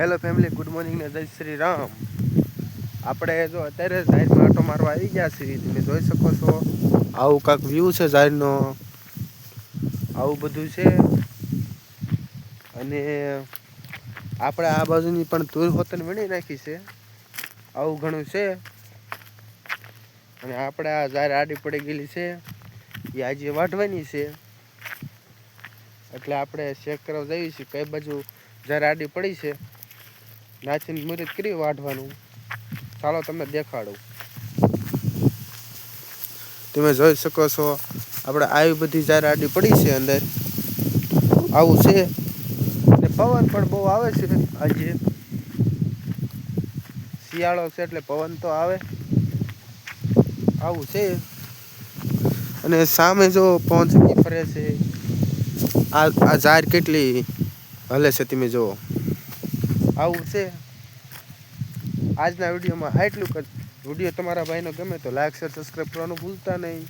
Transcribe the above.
Hello family, good morning ને જય શ્રી રામ. આપણે જો અત્યારે ઝાડમાં આંટો મારવા આવી ગયા છીએ. તમે જોઈ શકો છો આવું કાંક વ્યૂ છે ઝાડનો, આવું બધું છે. અને આપણે આ બાજુની પણ તુર હોતન વીણી નાખી છે, આવું ઘણું છે. અને આપણે આ ઝાડ આડી પડી ગયેલી છે એ આજે વાઢવાની છે, એટલે આપણે ચેક કરવા જઈએ છીએ કઈ બાજુ ઝાડ આડી પડી છે. નાચીને મુહૂર્ત કરી વાઢવાનું. ચાલો તમને દેખાડું. તમે જોઈ શકો છો આપણે આવી બધી ઝાડ આડી પડી છે, અંદર આવું છે. ને પવન પણ બહુ આવે છે. આજે શિયાળો છે એટલે પવન તો આવે, આવું છે. અને સામે જો પવન ફરે છે, આ ઝાડ કેટલી હલે છે તમે જુઓ, આવું છે. આજના વિડીયોમાં આટલું જ. વિડીયો તમારા ભાઈનો ગમે તો લાઈક શેર સબસ્ક્રાઈબ કરવાનું ભૂલતા નહીં.